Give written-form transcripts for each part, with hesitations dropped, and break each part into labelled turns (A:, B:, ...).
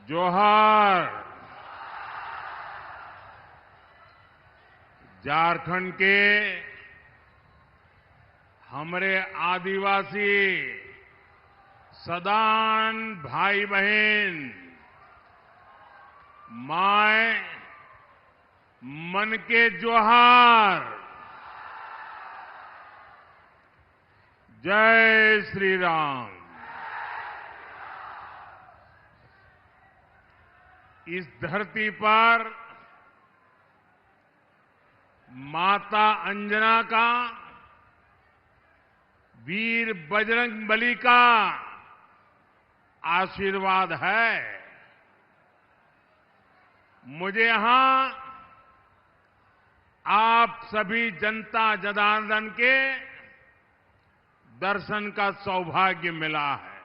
A: जोहार। झारखंड के हमारे आदिवासी सदान भाई बहन, माय मन के जोहार। जय श्री राम। इस धरती पर माता अंजना का, वीर बजरंगबली का आशीर्वाद है। मुझे यहां आप सभी जनता जनार्दन के दर्शन का सौभाग्य मिला है।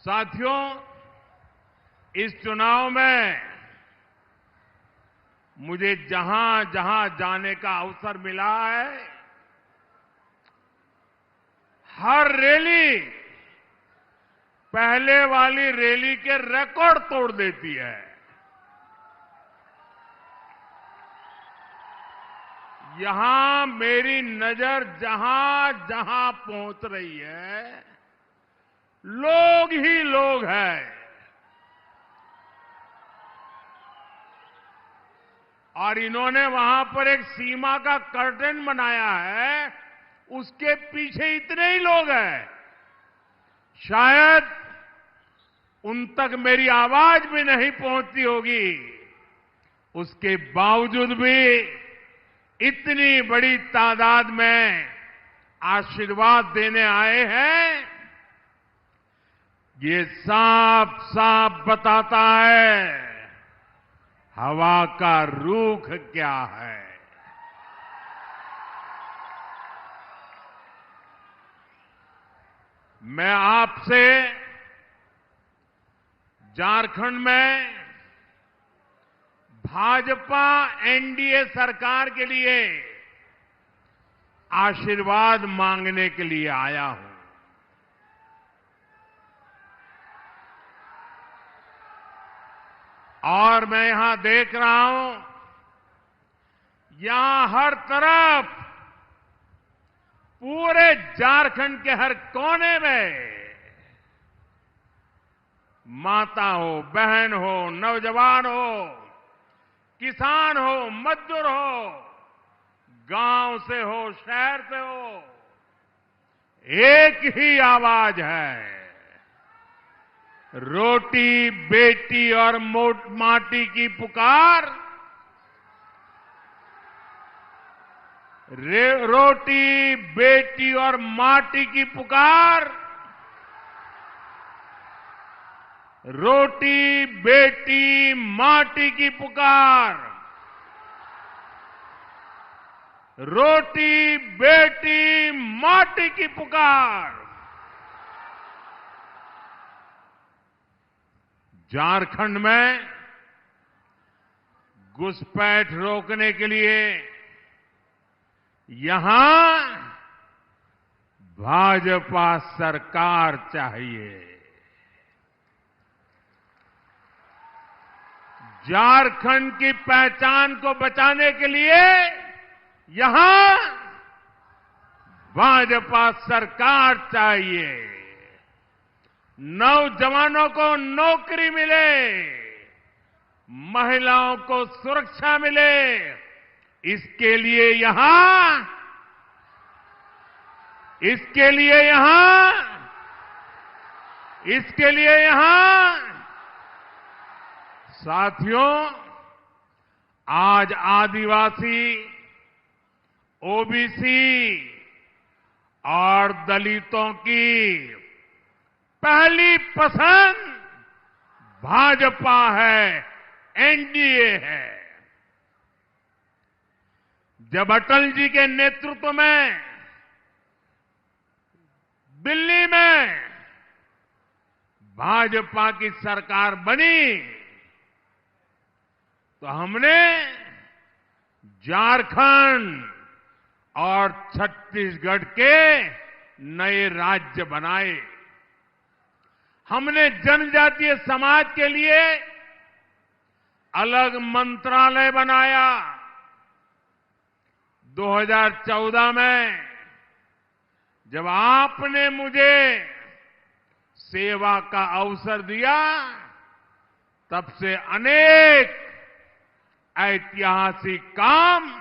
A: साथियों, इस चुनाव में मुझे जहां जहां जाने का अवसर मिला है, हर रैली पहले वाली रैली के रिकॉर्ड तोड़ देती है। यहां मेरी नजर जहां जहां पहुंच रही है, लोग ही लोग हैं। और इन्होंने वहां पर एक सीमा का कर्टन बनाया है, उसके पीछे इतने ही लोग हैं। शायद उन तक मेरी आवाज भी नहीं पहुंचती होगी, उसके बावजूद भी इतनी बड़ी तादाद में आशीर्वाद देने आए हैं। ये साफ साफ बताता है हवा का रुख क्या है। मैं आपसे झारखंड में भाजपा एनडीए सरकार के लिए आशीर्वाद मांगने के लिए आया हूं। और मैं यहां देख रहा हूं, यहां हर तरफ पूरे झारखंड के हर कोने में माता हो, बहन हो, नौजवान हो, किसान हो, मजदूर हो, गांव से हो, शहर से हो, एक ही आवाज है, रोटी बेटी और माटी की पुकार। रोटी बेटी और माटी की पुकार। रोटी बेटी माटी की पुकार। रोटी बेटी माटी की पुकार। झारखंड में घुसपैठ रोकने के लिए यहां भाजपा सरकार चाहिए। झारखंड की पहचान को बचाने के लिए यहां भाजपा सरकार चाहिए। नौजवानों को नौकरी मिले, महिलाओं को सुरक्षा मिले, इसके लिए यहां साथियों, आज आदिवासी, ओबीसी और दलितों की पहली पसंद भाजपा है, एनडीए है। जब अटल जी के नेतृत्व में दिल्ली में भाजपा की सरकार बनी, तो हमने झारखंड और छत्तीसगढ़ के नए राज्य बनाए। हमने जनजातीय समाज के लिए अलग मंत्रालय बनाया। 2014 में जब आपने मुझे सेवा का अवसर दिया, तब से अनेक ऐतिहासिक काम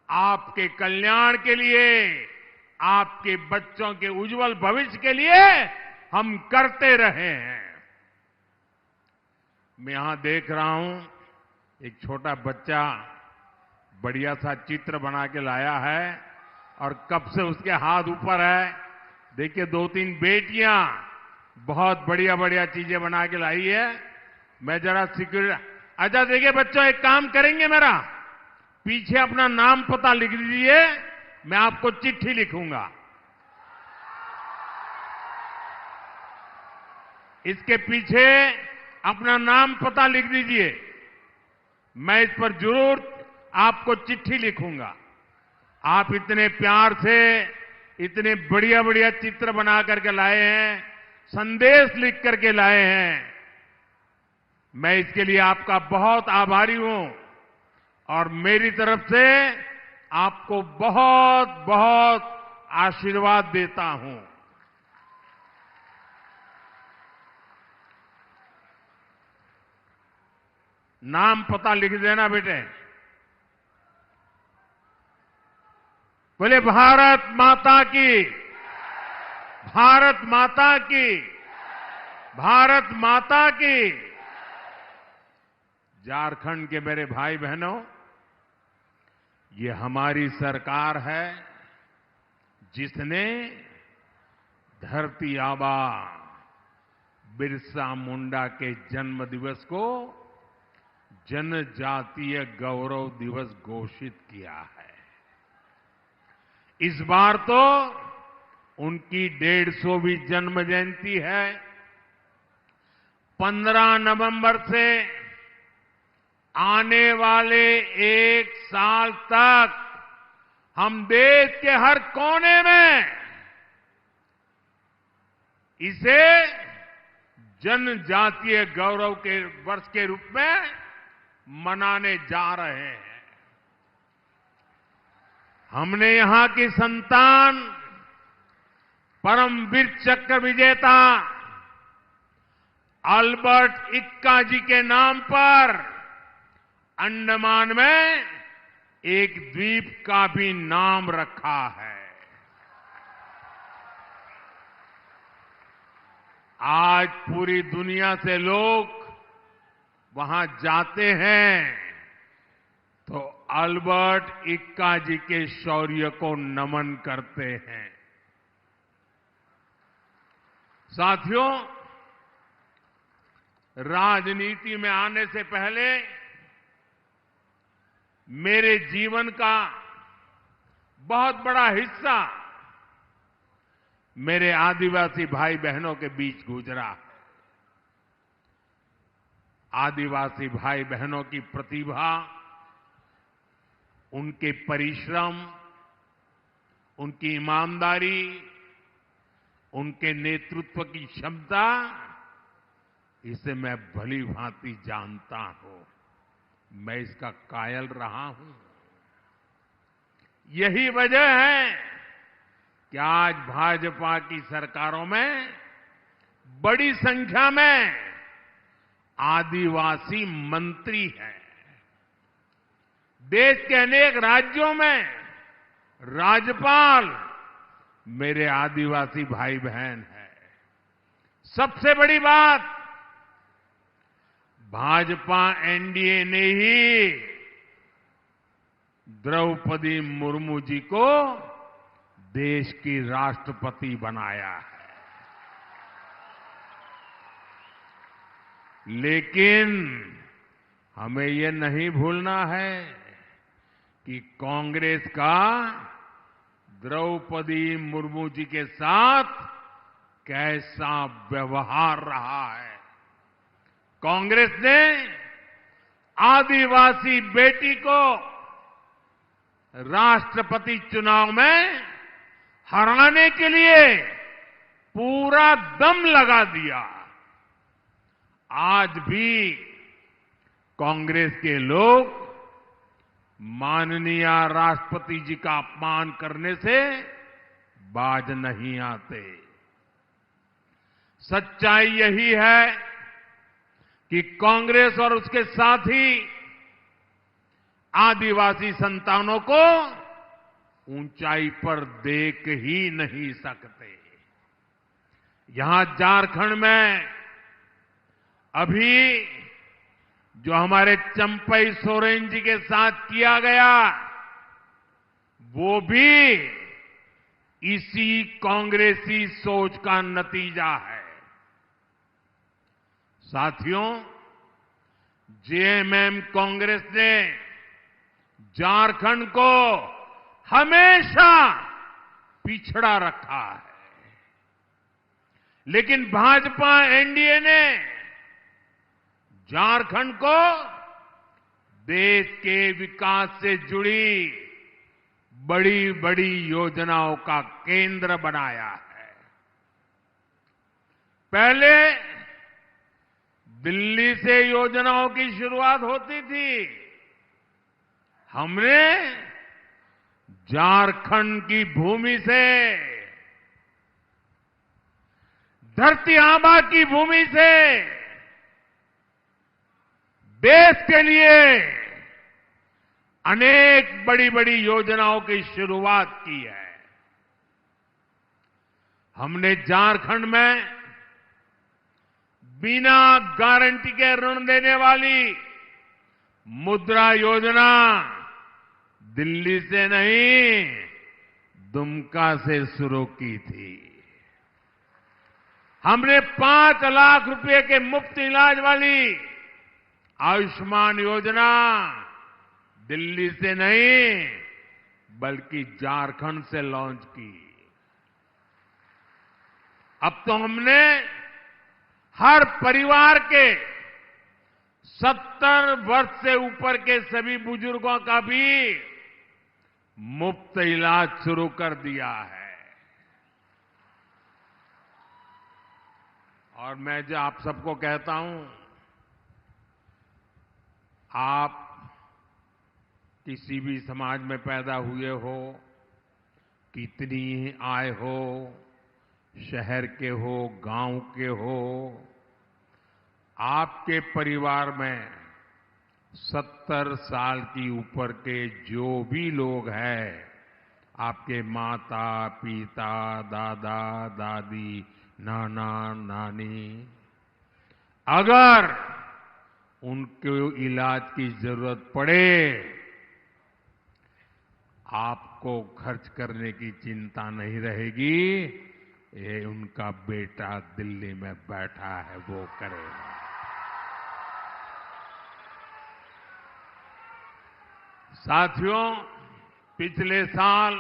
A: आपके कल्याण के लिए, आपके बच्चों के उज्जवल भविष्य के लिए हम करते रहे हैं। मैं यहां देख रहा हूं एक छोटा बच्चा बढ़िया सा चित्र बना के लाया है और कब से उसके हाथ ऊपर है। देखिए 2-3 बेटियां बहुत बढ़िया बढ़िया चीजें बना के लाई है। मैं जरा सिक्योरिटी, अच्छा देखिए बच्चों, एक काम करेंगे, मेरा पीछे अपना नाम पता लिख दीजिए, मैं आपको चिट्ठी लिखूंगा। इसके पीछे अपना नाम पता लिख दीजिए, मैं इस पर जरूर आपको चिट्ठी लिखूंगा। आप इतने प्यार से इतने बढ़िया बढ़िया चित्र बना करके लाए हैं, संदेश लिख करके लाए हैं। मैं इसके लिए आपका बहुत आभारी हूं और मेरी तरफ से आपको बहुत बहुत आशीर्वाद देता हूं। नाम पता लिख देना बेटे। बोले भारत माता की, भारत माता की, भारत माता की। झारखंड के मेरे भाई बहनों, ये हमारी सरकार है जिसने धरती आबा बिरसा मुंडा के जन्म दिवस को जनजातीय गौरव दिवस घोषित किया है। इस बार तो उनकी 150वीं जन्म जयंती है। 15 नवंबर से आने वाले 1 साल तक हम देश के हर कोने में इसे जनजातीय गौरव के वर्ष के रूप में मनाने जा रहे हैं। हमने यहां की संतान परमवीर चक्र विजेता अल्बर्ट इक्का जी के नाम पर अंडमान में एक द्वीप का भी नाम रखा है। आज पूरी दुनिया से लोग वहां जाते हैं तो अल्बर्ट इक्का जी के शौर्य को नमन करते हैं। साथियों, राजनीति में आने से पहले मेरे जीवन का बहुत बड़ा हिस्सा मेरे आदिवासी भाई बहनों के बीच गुजरा। आदिवासी भाई बहनों की प्रतिभा, उनके परिश्रम, उनकी ईमानदारी, उनके नेतृत्व की क्षमता, इसे मैं भली भांति जानता हूं। मैं इसका कायल रहा हूं। यही वजह है कि आज भाजपा की सरकारों में बड़ी संख्या में आदिवासी मंत्री हैं। देश के अनेक राज्यों में राज्यपाल मेरे आदिवासी भाई बहन हैं। सबसे बड़ी बात, भाजपा एनडीए ने ही द्रौपदी मुर्मू जी को देश की राष्ट्रपति बनाया है। लेकिन हमें ये नहीं भूलना है कि कांग्रेस का द्रौपदी मुर्मू जी के साथ कैसा व्यवहार रहा है। कांग्रेस ने आदिवासी बेटी को राष्ट्रपति चुनाव में हराने के लिए पूरा दम लगा दिया। आज भी कांग्रेस के लोग माननीय राष्ट्रपति जी का अपमान करने से बाज नहीं आते। सच्चाई यही है कि कांग्रेस और उसके साथी आदिवासी संतानों को ऊंचाई पर देख ही नहीं सकते। यहां झारखंड में अभी जो हमारे चंपई सोरेन जी के साथ किया गया, वो भी इसी कांग्रेसी सोच का नतीजा है। साथियों, जेएमएम कांग्रेस ने झारखंड को हमेशा पिछड़ा रखा है, लेकिन भाजपा एनडीए ने झारखंड को देश के विकास से जुड़ी बड़ी बड़ी योजनाओं का केंद्र बनाया है। पहले दिल्ली से योजनाओं की शुरुआत होती थी, हमने झारखंड की भूमि से, धरती आबा की भूमि से देश के लिए अनेक बड़ी बड़ी योजनाओं की शुरुआत की है। हमने झारखंड में बिना गारंटी के ऋण देने वाली मुद्रा योजना दिल्ली से नहीं, दुमका से शुरू की थी। हमने 5 लाख रुपए के मुफ्त इलाज वाली आयुष्मान योजना दिल्ली से नहीं, बल्कि झारखंड से लॉन्च की। अब तो हमने हर परिवार के 70 वर्ष से ऊपर के सभी बुजुर्गों का भी मुफ्त इलाज शुरू कर दिया है। और मैं जो आप सबको कहता हूं, आप किसी भी समाज में पैदा हुए हो, कितनी ही आय हो, शहर के हो, गांव के हो, आपके परिवार में 70 साल की ऊपर के जो भी लोग हैं, आपके माता पिता, दादा दादी, नाना नानी, अगर उनको इलाज की जरूरत पड़े, आपको खर्च करने की चिंता नहीं रहेगी। ये उनका बेटा दिल्ली में बैठा है, वो करेगा। साथियों, पिछले साल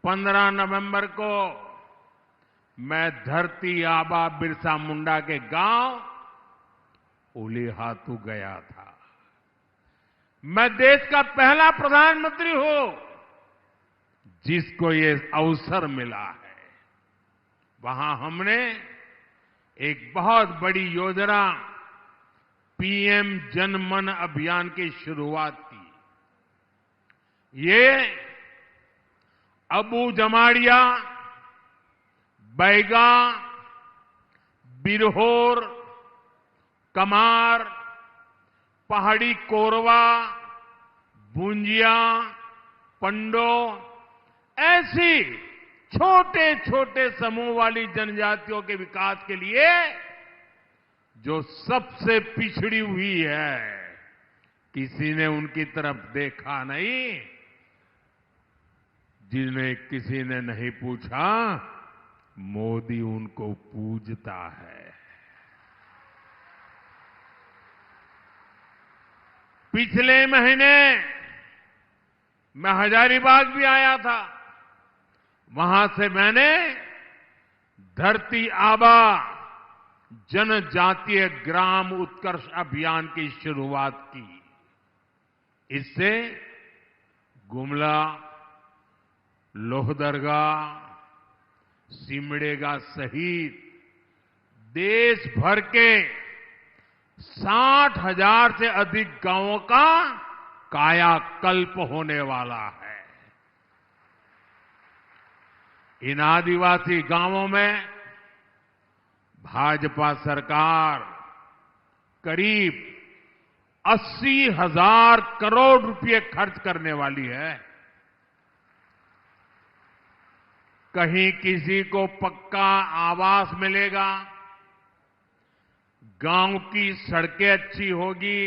A: 15 नवंबर को मैं धरती आबा बिरसा मुंडा के गांव उलीहातू गया था। मैं देश का पहला प्रधानमंत्री हूं जिसको ये अवसर मिला है। वहां हमने एक बहुत बड़ी योजना पीएम जन मन अभियान की शुरुआत की। ये अबू जमाड़िया, बैगा, बिरहोर, कमार, पहाड़ी कोरवा, भूंजिया, पंडो, ऐसी छोटे छोटे समूह वाली जनजातियों के विकास के लिए जो सबसे पिछड़ी हुई है, किसी ने उनकी तरफ देखा नहीं, जिन्हें किसी ने नहीं पूछा, मोदी उनको पूजता है। पिछले महीने मैं हजारीबाग भी आया था। वहां से मैंने धरती आबा जनजातीय ग्राम उत्कर्ष अभियान की शुरुआत की। इससे गुमला, लोहदरगा, सिमडेगा सहित देश भर के 60,000 से अधिक गांवों का कायाकल्प होने वाला है। इन आदिवासी गांवों में भाजपा सरकार करीब 80,000 करोड़ रुपए खर्च करने वाली है। कहीं किसी को पक्का आवास मिलेगा, गांव की सड़कें अच्छी होगी,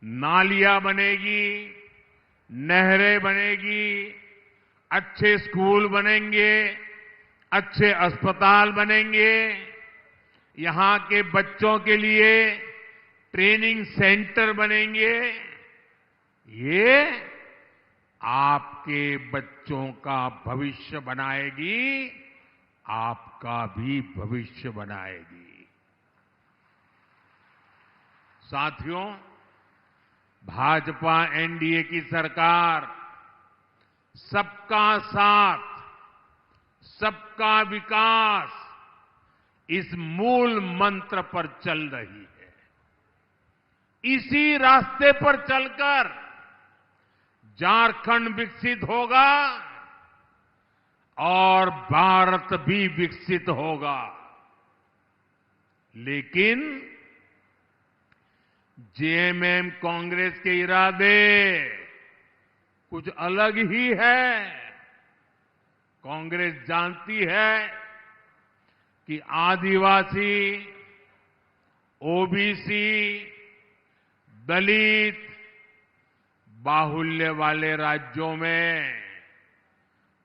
A: नालियां बनेगी, नहरें बनेगी, अच्छे स्कूल बनेंगे, अच्छे अस्पताल बनेंगे, यहां के बच्चों के लिए ट्रेनिंग सेंटर बनेंगे। ये आपके बच्चों का भविष्य बनाएगी, आपका भी भविष्य बनाएगी। साथियों, भाजपा एनडीए की सरकार सबका साथ, सबका विकास इस मूल मंत्र पर चल रही है। इसी रास्ते पर चलकर झारखंड विकसित होगा और भारत भी विकसित होगा। लेकिन जेएमएम कांग्रेस के इरादे कुछ अलग ही है। कांग्रेस जानती है कि आदिवासी, ओबीसी, दलित बाहुल्य वाले राज्यों में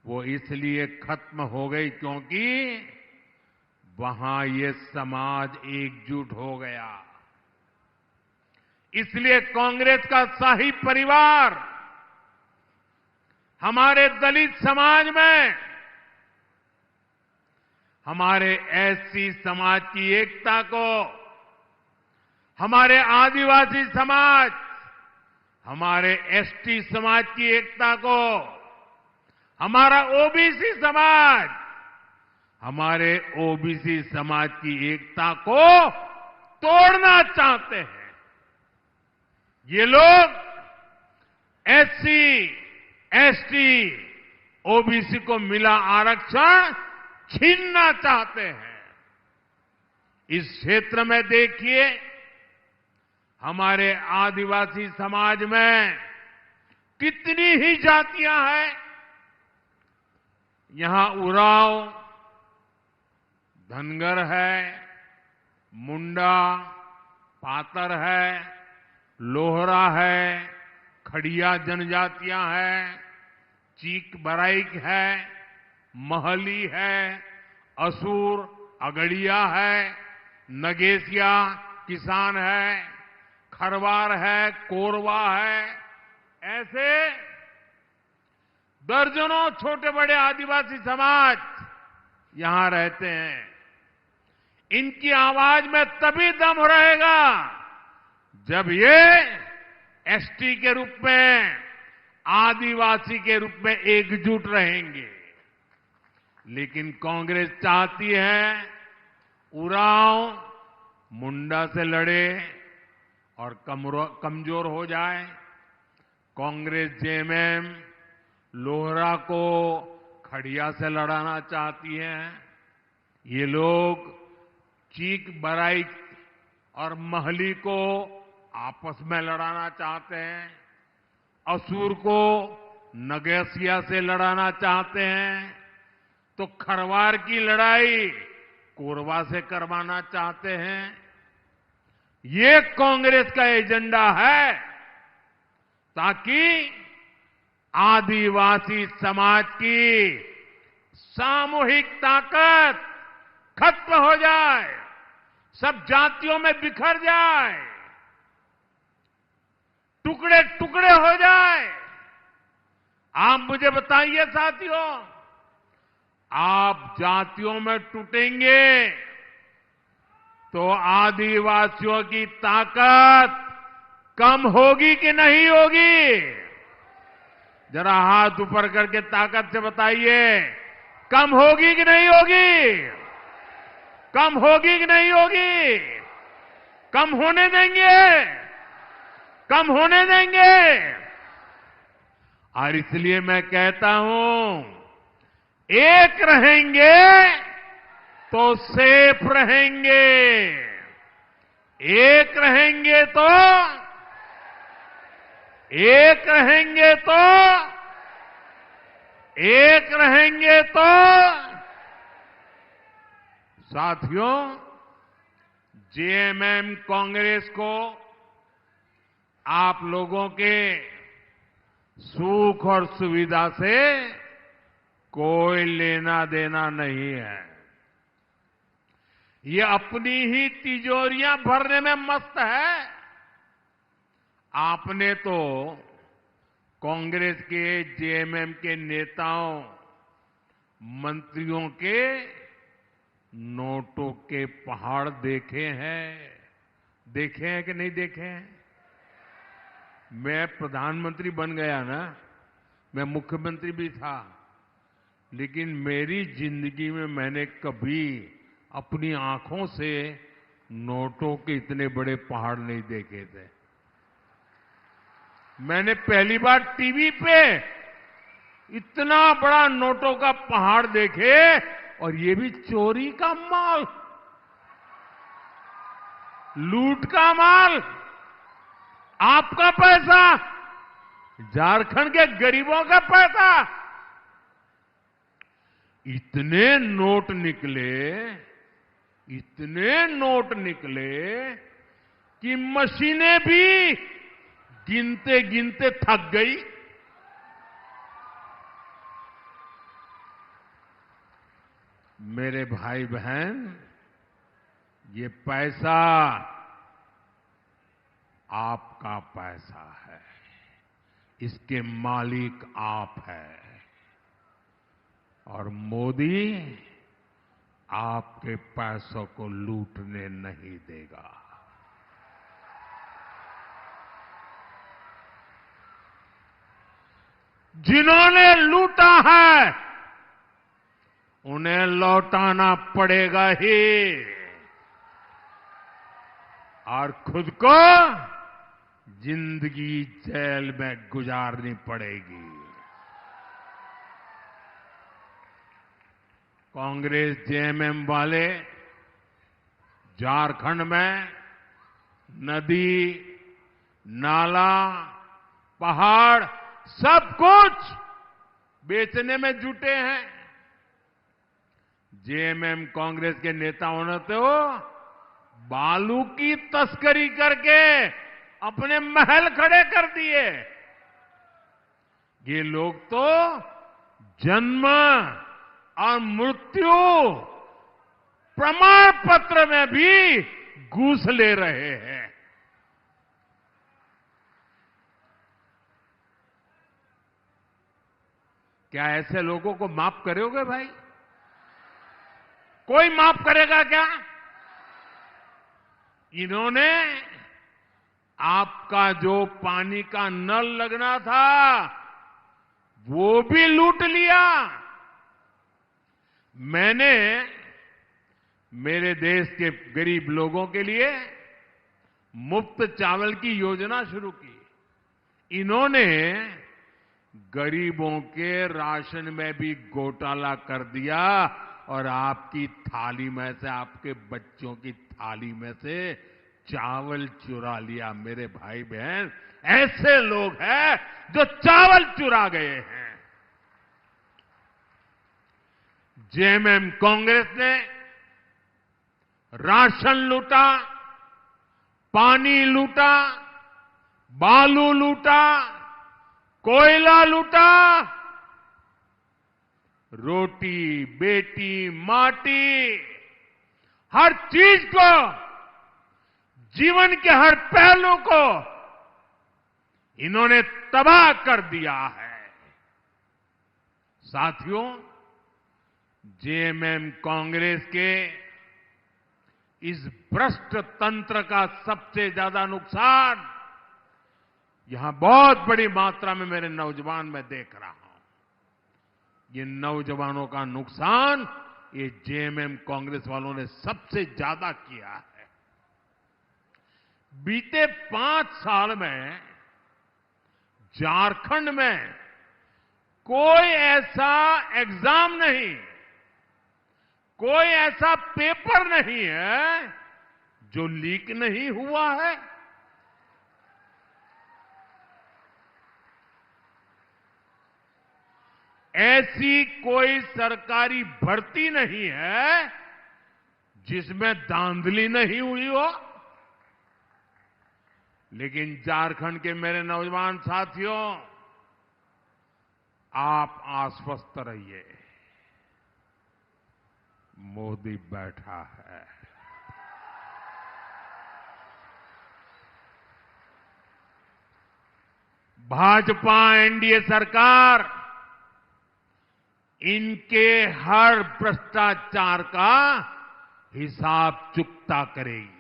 A: वो इसलिए खत्म हो गई क्योंकि वहां ये समाज एकजुट हो गया। इसलिए कांग्रेस का शाही परिवार हमारे दलित समाज में, हमारे एससी समाज की एकता को, हमारे आदिवासी समाज, हमारे एसटी समाज की एकता को, हमारा ओबीसी समाज, हमारे ओबीसी समाज की एकता को तोड़ना चाहते हैं। ये लोग एससी, एसटी, ओबीसी को मिला आरक्षण छीनना चाहते हैं। इस क्षेत्र में देखिए, हमारे आदिवासी समाज में कितनी ही जातियां हैं। यहां उरांव, धनगर है, मुंडा, पातर है, लोहरा है, खड़िया जनजातियां हैं, चीक बराइक है, महली है, असुर, अगड़िया है, नगेसिया किसान है, खरवार है, कोरवा है। ऐसे दर्जनों छोटे बड़े आदिवासी समाज यहां रहते हैं। इनकी आवाज में तभी दम रहेगा जब ये एसटी के रूप में, आदिवासी के रूप में एकजुट रहेंगे। लेकिन कांग्रेस चाहती है उरांव मुंडा से लड़े और कमजोर हो जाए। कांग्रेस जेएमएम लोहरा को खड़िया से लड़ाना चाहती है। ये लोग चीक बराइक और महली को आपस में लड़ाना चाहते हैं। असुर को नगेसिया से लड़ाना चाहते हैं, तो खरवार की लड़ाई कोरवा से करवाना चाहते हैं। ये कांग्रेस का एजेंडा है ताकि आदिवासी समाज की सामूहिक ताकत खत्म हो जाए, सब जातियों में बिखर जाए, टुकड़े टुकड़े हो जाए। आप मुझे बताइए साथियों, आप जातियों में टूटेंगे तो आदिवासियों की ताकत कम होगी कि नहीं होगी? जरा हाथ ऊपर करके ताकत से बताइए, कम होगी कि नहीं होगी? कम होगी कि नहीं होगी? कम होने देंगे, कम होने देंगे। और इसलिए मैं कहता हूं, एक रहेंगे तो सेफ रहेंगे, एक रहेंगे तो एक रहेंगे तो एक रहेंगे तो साथियों, जेएमएम कांग्रेस को आप लोगों के सुख और सुविधा से कोई लेना देना नहीं है। ये अपनी ही तिजोरियां भरने में मस्त है। आपने तो कांग्रेस के, जेएमएम के नेताओं, मंत्रियों के नोटों के पहाड़ देखे हैं कि नहीं देखे हैं? मैं प्रधानमंत्री बन गया ना, मैं मुख्यमंत्री भी था, लेकिन मेरी जिंदगी में मैंने कभी अपनी आंखों से नोटों के इतने बड़े पहाड़ नहीं देखे थे। मैंने पहली बार टीवी पे इतना बड़ा नोटों का पहाड़ देखे, और ये भी चोरी का माल, लूट का माल, आपका पैसा, झारखंड के गरीबों का पैसा। इतने नोट निकले कि मशीनें भी गिनते गिनते थक गई। मेरे भाई बहन, ये पैसा आपका पैसा है, इसके मालिक आप हैं, और मोदी आपके पैसों को लूटने नहीं देगा। जिन्होंने लूटा है उन्हें लौटाना पड़ेगा ही, और खुद को जिंदगी जेल में गुजारनी पड़ेगी। कांग्रेस जेएमएम वाले झारखंड में नदी, नाला, पहाड़ सब कुछ बेचने में जुटे हैं। जेएमएम कांग्रेस के नेताओं ने तो बालू की तस्करी करके अपने महल खड़े कर दिए। ये लोग तो जन्म और मृत्यु प्रमाण पत्र में भी घूस ले रहे हैं। क्या ऐसे लोगों को माफ करोगे भाई? कोई माफ करेगा क्या? इन्होंने आपका जो पानी का नल लगना था वो भी लूट लिया। मैंने मेरे देश के गरीब लोगों के लिए मुफ्त चावल की योजना शुरू की। इन्होंने गरीबों के राशन में भी घोटाला कर दिया और आपकी थाली में से, आपके बच्चों की थाली में से चावल चुरा लिया। मेरे भाई बहन, ऐसे लोग हैं जो चावल चुरा गए हैं। जेएमएम कांग्रेस ने राशन लूटा, पानी लूटा, बालू लूटा, कोयला लूटा, रोटी, बेटी, माटी, हर चीज को, जीवन के हर पहलू को इन्होंने तबाह कर दिया है। साथियों, जेएमएम कांग्रेस के इस भ्रष्ट तंत्र का सबसे ज्यादा नुकसान यहां बहुत बड़ी मात्रा में मेरे नौजवान में देख रहा हूं। ये नौजवानों का नुकसान ये जेएमएम कांग्रेस वालों ने सबसे ज्यादा किया है। बीते 5 साल में झारखंड में कोई ऐसा एग्जाम नहीं, कोई ऐसा पेपर नहीं है जो लीक नहीं हुआ है। ऐसी कोई सरकारी भर्ती नहीं है जिसमें धांधली नहीं हुई हो। लेकिन झारखंड के मेरे नौजवान साथियों, आप आश्वस्त रहिए, मोदी बैठा है। भाजपा एनडीए सरकार इनके हर भ्रष्टाचार का हिसाब चुकता करेगी।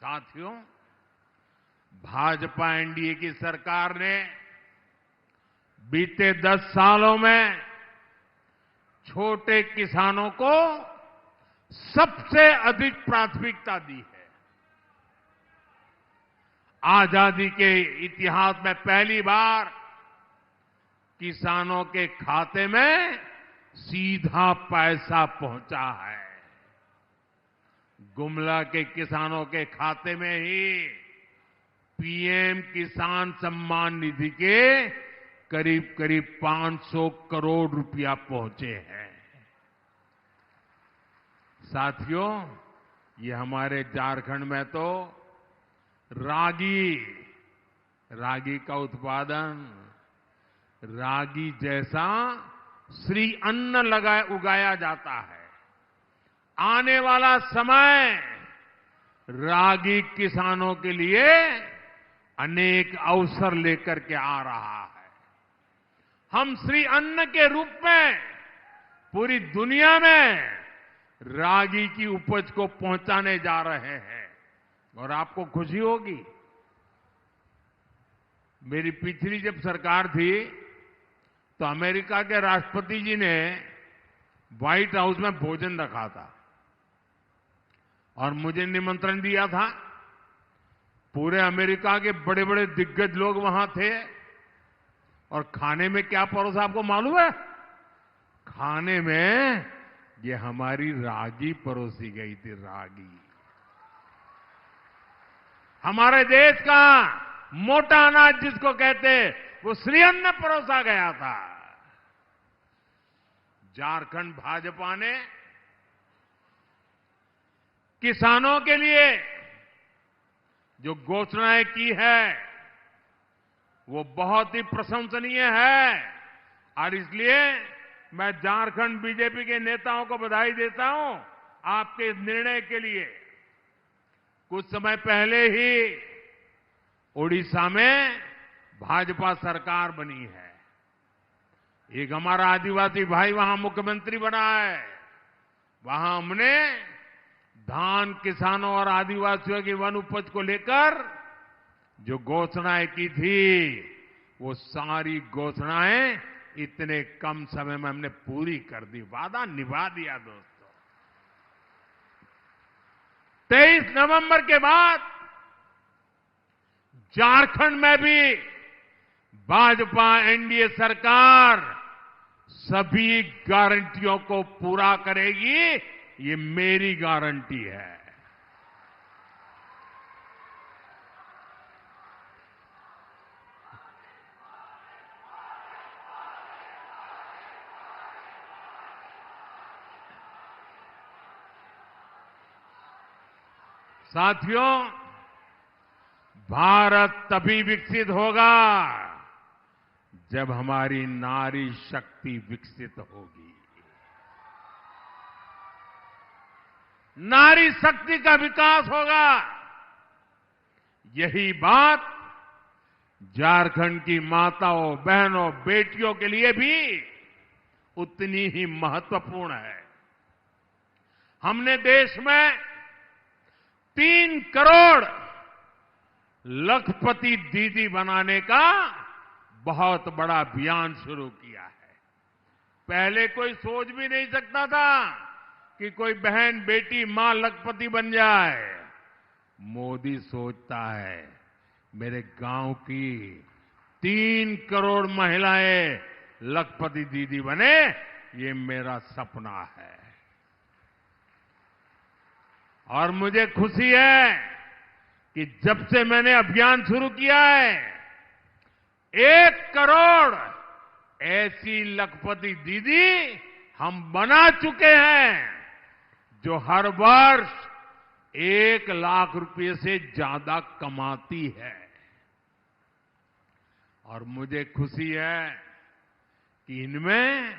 A: साथियों, भाजपा एनडीए की सरकार ने बीते 10 सालों में छोटे किसानों को सबसे अधिक प्राथमिकता दी है। आजादी के इतिहास में पहली बार किसानों के खाते में सीधा पैसा पहुंचा है। गुमला के किसानों के खाते में ही पीएम किसान सम्मान निधि के करीब करीब 500 करोड़ रुपया पहुंचे हैं। साथियों, ये हमारे झारखंड में तो रागी का उत्पादन, रागी जैसा श्री अन्न उगाया जाता है। आने वाला समय रागी किसानों के लिए अनेक अवसर लेकर के आ रहा है। हम श्री अन्न के रूप में पूरी दुनिया में रागी की उपज को पहुंचाने जा रहे हैं। और आपको खुशी होगी, मेरी पिछली जब सरकार थी तो अमेरिका के राष्ट्रपति जी ने व्हाइट हाउस में भोजन रखा था और मुझे निमंत्रण दिया था। पूरे अमेरिका के बड़े बड़े दिग्गज लोग वहां थे और खाने में क्या परोसा आपको मालूम है? खाने में ये हमारी रागी परोसी गई थी। रागी हमारे देश का मोटा अनाज जिसको कहते, वो श्री अन्न परोसा गया था। झारखंड भाजपा ने किसानों के लिए जो घोषणाएं की है वो बहुत ही प्रशंसनीय है और इसलिए मैं झारखंड बीजेपी के नेताओं को बधाई देता हूं आपके इस निर्णय के लिए। कुछ समय पहले ही ओडिशा में भाजपा सरकार बनी है। एक हमारा आदिवासी भाई वहां मुख्यमंत्री बना है। वहां हमने धान किसानों और आदिवासियों की वन उपज को लेकर जो घोषणाएं की थी, वो सारी घोषणाएं इतने कम समय में हमने पूरी कर दी। वादा निभा दिया दोस्तों। 23 नवंबर के बाद झारखंड में भी भाजपा एनडीए सरकार सभी गारंटियों को पूरा करेगी, ये मेरी गारंटी है। साथियों, भारत तभी विकसित होगा जब हमारी नारी शक्ति विकसित होगी। नारी शक्ति का विकास होगा। यही बात झारखंड की माताओं, बहनों, बेटियों के लिए भी उतनी ही महत्वपूर्ण है। हमने देश में 3 करोड़ लखपति दीदी बनाने का बहुत बड़ा अभियान शुरू किया है। पहले कोई सोच भी नहीं सकता था कि कोई बहन, बेटी, मां लखपति बन जाए। मोदी सोचता है मेरे गांव की 3 करोड़ महिलाएं लखपति दीदी बने, ये मेरा सपना है। और मुझे खुशी है कि जब से मैंने अभियान शुरू किया है 1 करोड़ ऐसी लखपति दीदी हम बना चुके हैं जो हर वर्ष 1 लाख रुपए से ज्यादा कमाती है। और मुझे खुशी है कि इनमें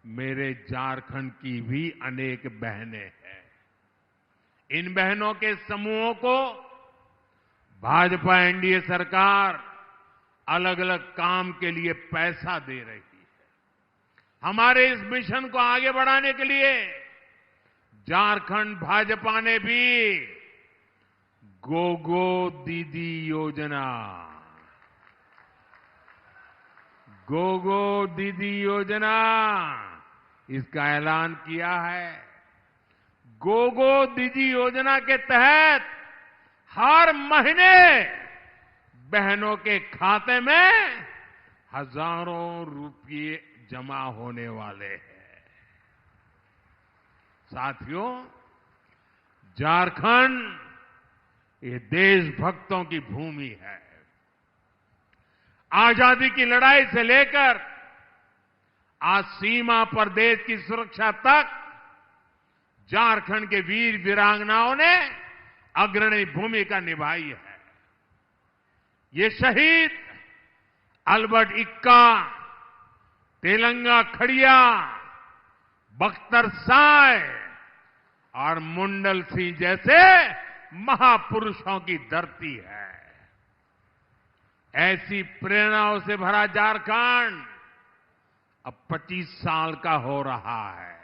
A: मेरे झारखंड की भी अनेक बहनें हैं। इन बहनों के समूहों को भाजपा एनडीए सरकार अलग अलग काम के लिए पैसा दे रही है। हमारे इस मिशन को आगे बढ़ाने के लिए झारखंड भाजपा ने भी गोगो दीदी योजना, गोगो दीदी योजना इसका ऐलान किया है। गोगो दीदी योजना के तहत हर महीने बहनों के खाते में हजारों रुपये जमा होने वाले हैं। साथियों, झारखंड ये देशभक्तों की भूमि है। आजादी की लड़ाई से लेकर आज सीमा पर देश की सुरक्षा तक झारखंड के वीर वीरांगनाओं ने अग्रणी भूमिका निभाई है। ये शहीद अल्बर्ट इक्का, तेलंगा खड़िया, बख्तर साय और मुंडल सिंह जैसे महापुरुषों की धरती है। ऐसी प्रेरणाओं से भरा झारखंड अब 25 साल का हो रहा है।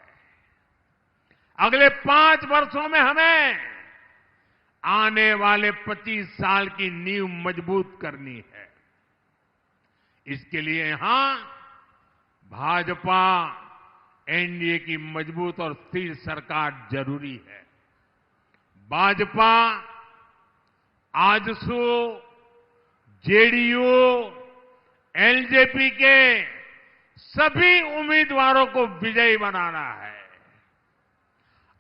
A: अगले 5 वर्षों में हमें आने वाले 25 साल की नींव मजबूत करनी है। इसके लिए यहां भाजपा एनडीए की मजबूत और स्थिर सरकार जरूरी है। भाजपा आजसू, जेडीयू, एलजेपी के सभी उम्मीदवारों को विजयी बनाना है।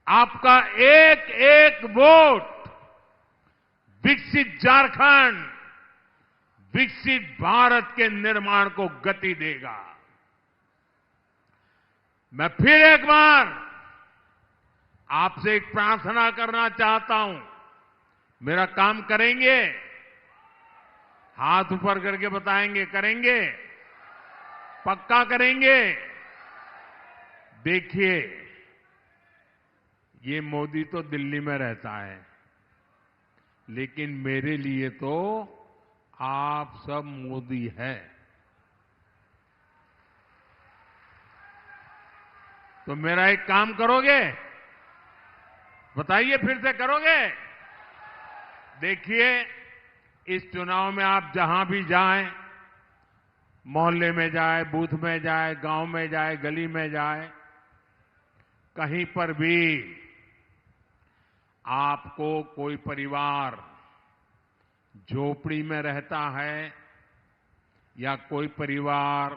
A: आपका एक एक वोट विकसित झारखंड, विकसित भारत के निर्माण को गति देगा। मैं फिर एक बार आपसे एक प्रार्थना करना चाहता हूं। मेरा काम करेंगे? हाथ ऊपर करके बताएंगे, करेंगे? पक्का करेंगे? देखिए, ये मोदी तो दिल्ली में रहता है, लेकिन मेरे लिए तो आप सब मोदी है। तो मेरा एक काम करोगे? बताइए, फिर से करोगे? देखिए, इस चुनाव में आप जहां भी जाएं, मोहल्ले में जाए, बूथ में जाए, गांव में जाए, गली में जाए, कहीं पर भी आपको कोई परिवार झोपड़ी में रहता है या कोई परिवार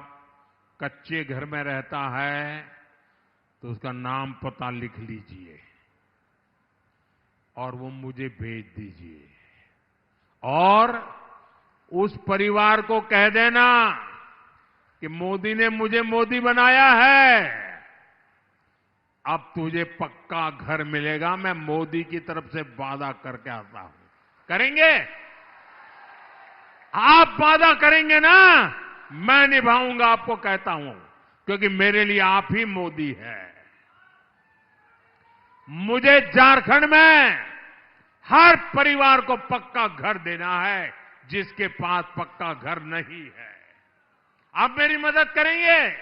A: कच्चे घर में रहता है, तो उसका नाम पता लिख लीजिए और वो मुझे भेज दीजिए। और उस परिवार को कह देना कि मोदी ने मुझे मोदी बनाया है, अब तुझे पक्का घर मिलेगा। मैं मोदी की तरफ से वादा करके आता हूं। करेंगे? आप वादा करेंगे ना? मैं निभाऊंगा, आपको कहता हूं, क्योंकि मेरे लिए आप ही मोदी है। मुझे झारखंड में हर परिवार को पक्का घर देना है जिसके पास पक्का घर नहीं है। आप मेरी मदद करेंगे?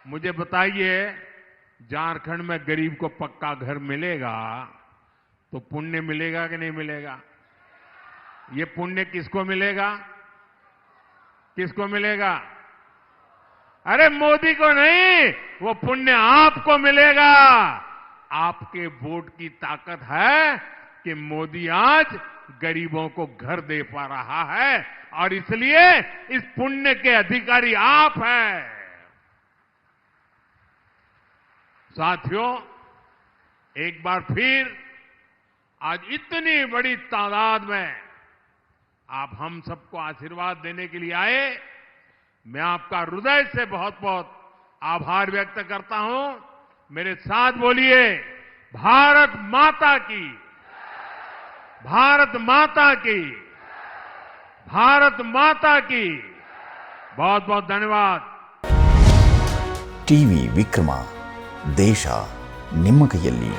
A: मुझे बताइए, झारखंड में गरीब को पक्का घर मिलेगा तो पुण्य मिलेगा कि नहीं मिलेगा? ये पुण्य किसको मिलेगा? किसको मिलेगा? अरे मोदी को नहीं, वो पुण्य आपको मिलेगा। आपके वोट की ताकत है कि मोदी आज गरीबों को घर दे पा रहा है और इसलिए इस पुण्य के अधिकारी आप हैं। साथियों, एक बार फिर आज इतनी बड़ी तादाद में आप हम सबको आशीर्वाद देने के लिए आए। मैं आपका हृदय से बहुत बहुत आभार व्यक्त करता हूं। मेरे साथ बोलिए, भारत माता की, भारत माता की, भारत माता की। बहुत बहुत धन्यवाद।
B: ಟಿವಿ ವಿಕ್ರಮ, ದೇಶ ನಿಮ್ಮ ಕೈಯಲ್ಲಿ.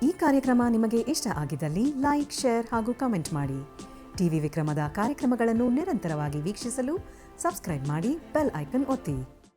C: ಈ ಕಾರ್ಯಕ್ರಮ ನಿಮಗೆ ಇಷ್ಟ ಆಗಿದ್ದಲ್ಲಿ ಲೈಕ್, ಶೇರ್ ಹಾಗೂ ಕಮೆಂಟ್ ಮಾಡಿ. ಟಿವಿ ವಿಕ್ರಮದ ಕಾರ್ಯಕ್ರಮಗಳನ್ನು ನಿರಂತರವಾಗಿ ವೀಕ್ಷಿಸಲು ಸಬ್ಸ್ಕ್ರೈಬ್ ಮಾಡಿ, ಬೆಲ್ ಐಕನ್ ಒತ್ತಿ.